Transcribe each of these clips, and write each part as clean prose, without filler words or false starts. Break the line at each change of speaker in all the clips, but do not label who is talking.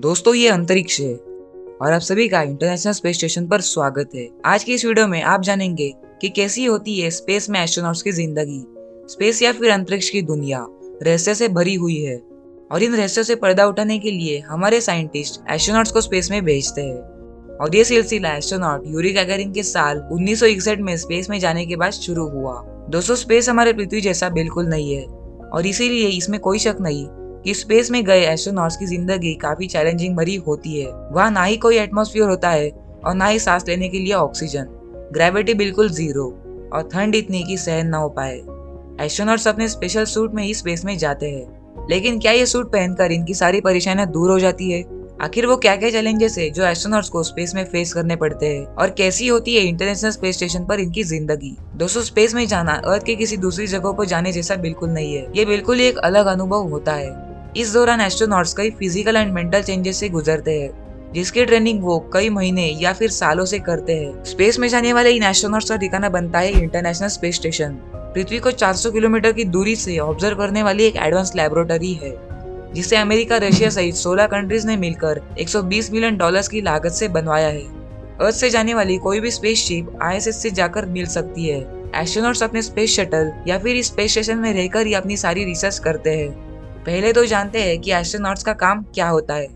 दोस्तों, ये अंतरिक्ष है और आप सभी का इंटरनेशनल स्पेस स्टेशन पर स्वागत है। आज की इस वीडियो में आप जानेंगे कि कैसी होती है स्पेस में एस्ट्रोनॉट्स की जिंदगी। स्पेस या फिर अंतरिक्ष की दुनिया रहस्य से भरी हुई है और इन रहस्यों से पर्दा उठाने के लिए हमारे साइंटिस्ट एस्ट्रोनॉट्स को स्पेस में भेजते हैं। और ये सिलसिला एस्ट्रोनॉट यूरी गैगारिन के साल 1961 में स्पेस में जाने के बाद शुरू हुआ। दोस्तों, स्पेस हमारे पृथ्वी जैसा बिल्कुल नहीं है और इसीलिए इसमें कोई शक नहीं कि स्पेस में गए एस्ट्रोनॉट्स की जिंदगी काफी चैलेंजिंग भरी होती है। वहाँ ना ही कोई एटमॉस्फेयर होता है और ना ही सांस लेने के लिए ऑक्सीजन। ग्रेविटी बिल्कुल जीरो और ठंड इतनी कि सहन ना हो पाए। एस्ट्रोनॉट्स अपने स्पेशल सूट में ही स्पेस में जाते हैं, लेकिन क्या ये सूट पहनकर इनकी सारी परेशानियां दूर हो जाती है? आखिर वो क्या क्या चैलेंजेस है जो एस्ट्रोनॉट्स को स्पेस में फेस करने पड़ते हैं और कैसी होती है इंटरनेशनल स्पेस स्टेशन पर इनकी जिंदगी? दोस्तों, स्पेस में जाना अर्थ के किसी दूसरी जगह पर जाने जैसा बिल्कुल नहीं है। ये बिल्कुल ही एक अलग अनुभव होता है। इस दौरान एस्ट्रोनॉट्स कई फिजिकल एंड मेंटल चेंजेस से गुजरते हैं, जिसकी ट्रेनिंग वो कई महीने या फिर सालों से करते हैं। स्पेस में जाने वाले इन एस्ट्रोनॉट्स का ठिकाना बनता है इंटरनेशनल स्पेस स्टेशन। पृथ्वी को 400 किलोमीटर की दूरी से ऑब्जर्व करने वाली एक एडवांस लैबोरेटरी है, जिसे अमेरिका, रशिया सहित 16 कंट्रीज ने मिलकर 120 मिलियन डॉलर्स की लागत से बनवाया है। अर्थ से जाने वाली कोई भी स्पेसशिप ISS से जाकर मिल सकती है। एस्ट्रोनॉट्स अपने स्पेस शटल या फिर इस स्पेस स्टेशन में रहकर ही अपनी सारी रिसर्च करते हैं। पहले तो जानते हैं कि एस्ट्रोनॉट्स का काम क्या होता है।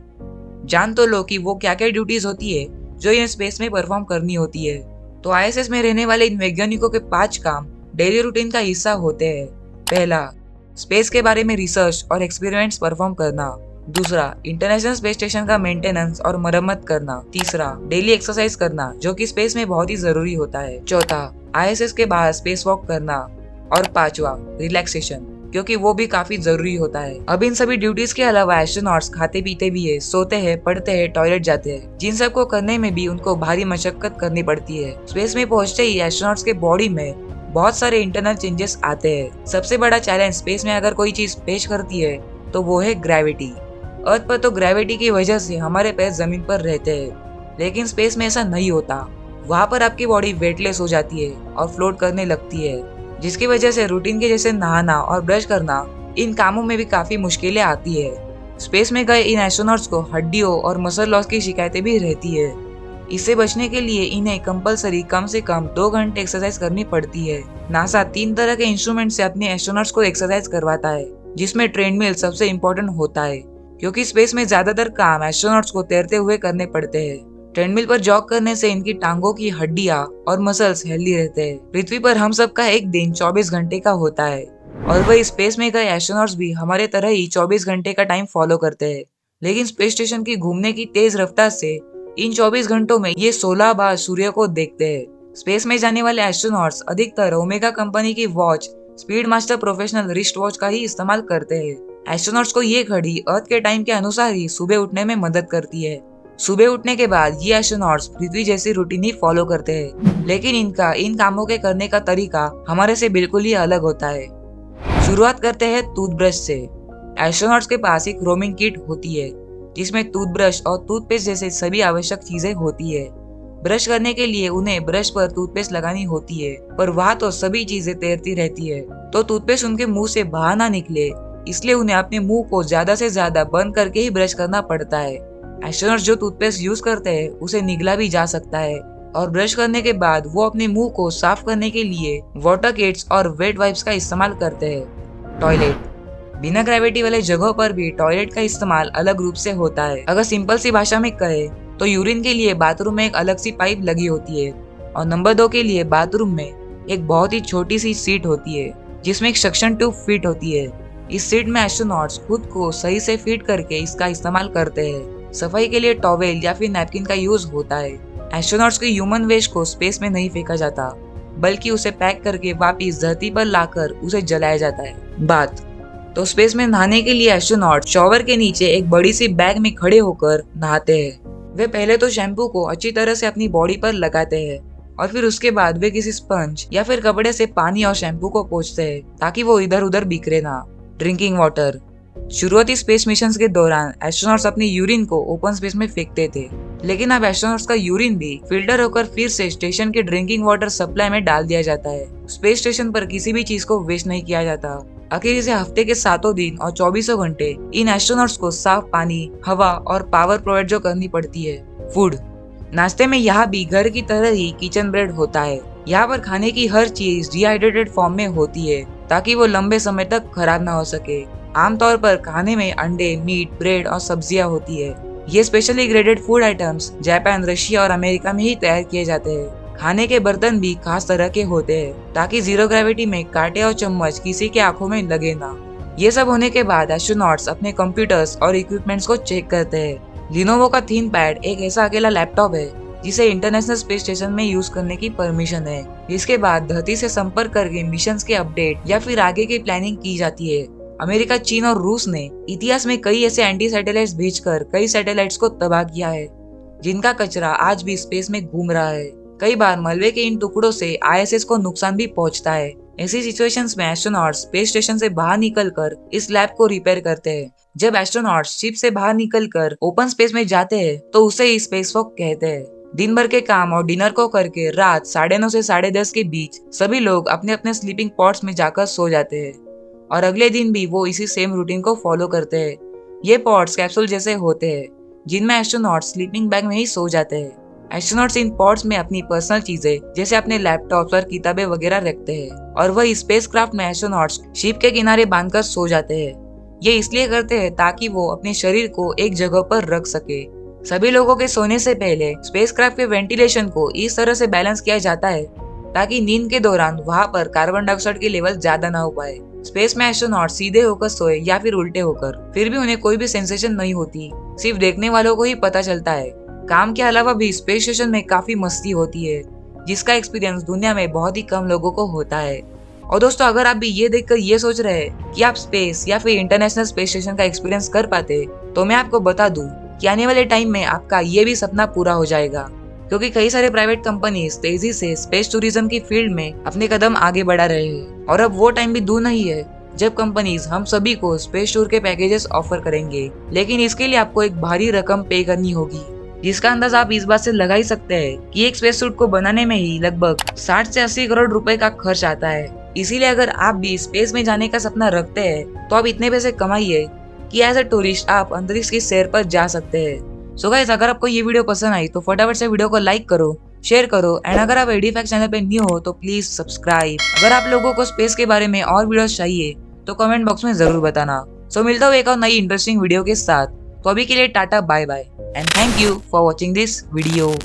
जान तो लो कि वो क्या क्या ड्यूटीज होती है जो इन्हें स्पेस में परफॉर्म करनी होती है। तो ISS में रहने वाले इन वैज्ञानिकों के 5 काम डेली रूटीन का हिस्सा होते हैं। पहला, स्पेस के बारे में रिसर्च और एक्सपेरिमेंट्स परफॉर्म करना। दूसरा, इंटरनेशनल स्पेस स्टेशन का मेंटेनेंस और मरम्मत करना। तीसरा, डेली एक्सरसाइज करना, जो कि स्पेस में बहुत ही जरूरी होता है। चौथा, ISS के बाहर स्पेस वॉक करना। और पांचवा, रिलैक्सेशन, क्योंकि वो भी काफी जरूरी होता है। अब इन सभी ड्यूटीज के अलावा एस्ट्रोनॉट्स खाते पीते भी है, सोते हैं, पढ़ते हैं, टॉयलेट जाते हैं, जिन सब को करने में भी उनको भारी मशक्कत करनी पड़ती है। स्पेस में पहुंचते ही एस्ट्रोनॉट्स के बॉडी में बहुत सारे इंटरनल चेंजेस आते हैं। सबसे बड़ा चैलेंज स्पेस में अगर कोई चीज पेश करती है तो वो है ग्रेविटी। अर्थ पर तो ग्रेविटी की वजह से हमारे पैर जमीन पर रहते हैं, लेकिन स्पेस में ऐसा नहीं होता। वहाँ पर आपकी बॉडी वेटलेस हो जाती है और फ्लोट करने लगती है, जिसकी वजह से रूटीन के जैसे नहाना और ब्रश करना, इन कामों में भी काफी मुश्किलें आती है। स्पेस में गए इन एस्ट्रोनॉट्स को हड्डियों और मसल लॉस की शिकायतें भी रहती है। इससे बचने के लिए इन्हें कंपलसरी कम से कम 2 घंटे एक्सरसाइज करनी पड़ती है। नासा 3 तरह के इंस्ट्रूमेंट से अपने एस्ट्रोनॉट्स को एक्सरसाइज करवाता है, जिसमें ट्रेडमिल सबसे इम्पोर्टेंट होता है, क्योंकि स्पेस में ज्यादातर काम एस्ट्रोनॉट्स को तैरते हुए करने पड़ते हैं। ट्रेडमिल पर जॉग करने से इनकी टांगों की हड्डियां और मसल्स हेल्दी रहते हैं। पृथ्वी पर हम सबका एक दिन 24 घंटे का होता है और वही स्पेस में गए एस्ट्रोनॉट्स भी हमारे तरह ही 24 घंटे का टाइम फॉलो करते हैं। लेकिन स्पेस स्टेशन की घूमने की तेज रफ्तार से इन 24 घंटों में ये 16 बार सूर्य को देखते हैं। स्पेस में जाने वाले एस्ट्रोनॉट्स अधिकतर ओमेगा कंपनी की watch speed master professional wrist watch का ही इस्तेमाल करते हैं। एस्ट्रोनॉट्स को ये घड़ी अर्थ के टाइम के अनुसार ही सुबह उठने में मदद करती है। सुबह उठने के बाद ये एस्ट्रोनॉट्स पृथ्वी जैसी रूटीन ही फॉलो करते हैं, लेकिन इनका इन कामों के करने का तरीका हमारे से बिल्कुल ही अलग होता है। शुरुआत करते हैं टूथब्रश से। एस्ट्रोनॉट्स के पास एक रोमिंग किट होती है, जिसमें टूथब्रश और टूथपेस्ट जैसे सभी आवश्यक चीजें होती है। ब्रश करने के लिए उन्हें ब्रश पर टूथपेस्ट लगानी होती है, पर वहाँ तो सभी चीजें तैरती रहती है, तो टूथपेस्ट उनके मुंह से बाहर ना निकले, इसलिए उन्हें अपने मुंह को ज्यादा से ज्यादा बंद करके ही ब्रश करना पड़ता है। एस्ट्रोनॉट्स जो टूथपेस्ट यूज करते हैं उसे निगला भी जा सकता है और ब्रश करने के बाद वो अपने मुंह को साफ करने के लिए वाटर किट्स और वेट वाइप्स का इस्तेमाल करते हैं। टॉयलेट, बिना ग्रेविटी वाले जगहों पर भी टॉयलेट का इस्तेमाल अलग रूप से होता है। अगर सिंपल सी भाषा में कहे तो यूरिन के लिए बाथरूम में एक अलग सी पाइप लगी होती है और नंबर 2 के लिए बाथरूम में एक बहुत ही छोटी सी सीट होती है, जिसमें एक सक्शन ट्यूब फिट होती है। इस सीट में एस्ट्रोनॉट्स खुद को सही से फिट करके इसका इस्तेमाल करते हैं। सफाई के लिए टॉवेल या फिर नैपकिन का यूज होता है। एस्ट्रोनॉट्स के ह्यूमन वेस्ट को स्पेस में नहीं फेंका जाता, बल्कि उसे पैक करके वापस धरती पर लाकर उसे जलाया जाता है। बात तो स्पेस में नहाने के लिए एस्ट्रोनॉट शॉवर के नीचे एक बड़ी सी बैग में खड़े होकर नहाते हैं। वे पहले तो शैम्पू को अच्छी तरह से अपनी बॉडी पर लगाते हैं और फिर उसके बाद वे किसी स्पंज या फिर कपड़े से पानी और शैम्पू को पोंछते हैं, ताकि वो इधर उधर बिखरे ना। ड्रिंकिंग वाटर, शुरुआती स्पेस मिशंस के दौरान एस्ट्रोनॉट्स अपनी यूरिन को ओपन स्पेस में फेंकते थे, लेकिन अब एस्ट्रोनॉट्स का यूरिन भी फिल्टर होकर फिर से स्टेशन के ड्रिंकिंग वाटर सप्लाई में डाल दिया जाता है। स्पेस स्टेशन पर किसी भी चीज को वेस्ट नहीं किया जाता। आखिर इसे हफ्ते के 7 दिन और 24 घंटे इन एस्ट्रोनॉट्स को साफ पानी, हवा और पावर प्रोवाइड जो करनी पड़ती है। फूड, नाश्ते में यहाँ भी घर की तरह ही किचन ब्रेड होता है। यहाँ पर खाने की हर चीज डिहाइड्रेटेड फॉर्म में होती है ताकि वो लंबे समय तक खराब ना हो सके। आमतौर पर खाने में अंडे, मीट, ब्रेड और सब्जियां होती है। ये specially graded food items Japan, Russia और अमेरिका में ही तैयार किए जाते हैं। खाने के बर्तन भी खास तरह के होते हैं ताकि जीरो ग्रेविटी में कांटे और चम्मच किसी के आंखों में लगे ना। ये सब होने के बाद एस्ट्रोनॉट्स अपने कंप्यूटर्स और इक्विपमेंट्स को चेक करते हैं। लिनोवो का थिंकपैड एक ऐसा अकेला लैपटॉप है जिसे इंटरनेशनल स्पेस स्टेशन में यूज करने की परमिशन है। जिसके बाद धरती से संपर्क करके मिशन के अपडेट या फिर आगे की प्लानिंग की जाती है। अमेरिका, चीन और रूस ने इतिहास में कई ऐसे एंटी सैटेलाइट्स भेजकर कई सैटेलाइट्स को तबाह किया है जिनका कचरा आज भी स्पेस में घूम रहा है। कई बार मलबे के इन टुकड़ों से आईएसएस को नुकसान भी पहुंचता है। ऐसी सिचुएशंस में एस्ट्रोनॉट्स स्पेस स्टेशन से बाहर निकलकर इस लैब को रिपेयर करते हैं। जब एस्ट्रोनॉट्स शिप से बाहर निकलकर ओपन स्पेस में जाते हैं तो उसे ही स्पेस वॉक कहते हैं। दिन भर के काम और डिनर को करके रात 9:30 से 10:30 के बीच सभी लोग अपने अपने स्लीपिंग पॉड्स में जाकर सो जाते हैं और अगले दिन भी वो इसी सेम रूटीन को फॉलो करते हैं। ये पॉड्स कैप्सूल जैसे होते हैं जिनमें एस्ट्रोनॉट्स स्लीपिंग बैग में ही सो जाते हैं। एस्ट्रोनॉट्स इन पॉड्स में अपनी पर्सनल चीजें जैसे अपने लैपटॉप और किताबें वगैरह रखते हैं और वह स्पेसक्राफ्ट में एस्ट्रोनॉट्स शिप के किनारे बांधकर सो जाते हैं। ये इसलिए करते हैं ताकि वो अपने शरीर को एक जगह पर रख सके। सभी लोगों के सोने से पहले स्पेसक्राफ्ट के वेंटिलेशन को इस तरह से बैलेंस किया जाता है ताकि नींद के दौरान वहां पर कार्बन डाइऑक्साइड की लेवल ज्यादा ना हो पाए। स्पेस में एस्ट्रोनॉट सीधे होकर सोए या फिर उल्टे होकर फिर भी उन्हें कोई भी सेंसेशन नहीं होती, सिर्फ देखने वालों को ही पता चलता है। काम के अलावा भी स्पेस स्टेशन में काफी मस्ती होती है जिसका एक्सपीरियंस दुनिया में बहुत ही कम लोगों को होता है। और दोस्तों, अगर आप भी ये देखकर ये सोच रहे हैं कि आप स्पेस या फिर इंटरनेशनल स्पेस स्टेशन का एक्सपीरियंस कर पाते तो मैं आपको बता दूं कि आने वाले टाइम में आपका ये भी सपना पूरा हो जाएगा, क्योंकि कई सारे प्राइवेट कंपनीज तेजी से स्पेस टूरिज्म की फील्ड में अपने कदम आगे बढ़ा रहे हैं और अब वो टाइम भी दूर नहीं है जब कंपनीज हम सभी को स्पेस टूर के पैकेजेस ऑफर करेंगे। लेकिन इसके लिए आपको एक भारी रकम पे करनी होगी जिसका अंदाजा आप इस बात से लगा ही सकते हैं कि एक स्पेस सूट को बनाने में ही लगभग 60 से 80 करोड़ रुपए का खर्च आता है। इसीलिए अगर आप भी स्पेस में जाने का सपना रखते हैं तो आप इतने पैसे कमाइए कि एज अ टूरिस्ट आप अंतरिक्ष की सैर पर जा सकते हैं। सो गाइस, अगर आपको ये वीडियो पसंद आई तो फटाफट से वीडियो को लाइक करो, शेयर करो एंड अगर आप एडी फैक्ट चैनल पे न्यू हो तो प्लीज सब्सक्राइब। अगर आप लोगों को स्पेस के बारे में और वीडियोस चाहिए तो कमेंट बॉक्स में जरूर बताना। सो मिलता हूँ एक और नई इंटरेस्टिंग वीडियो के साथ। तो अभी के लिए टाटा, bye bye and thank you for watching this video.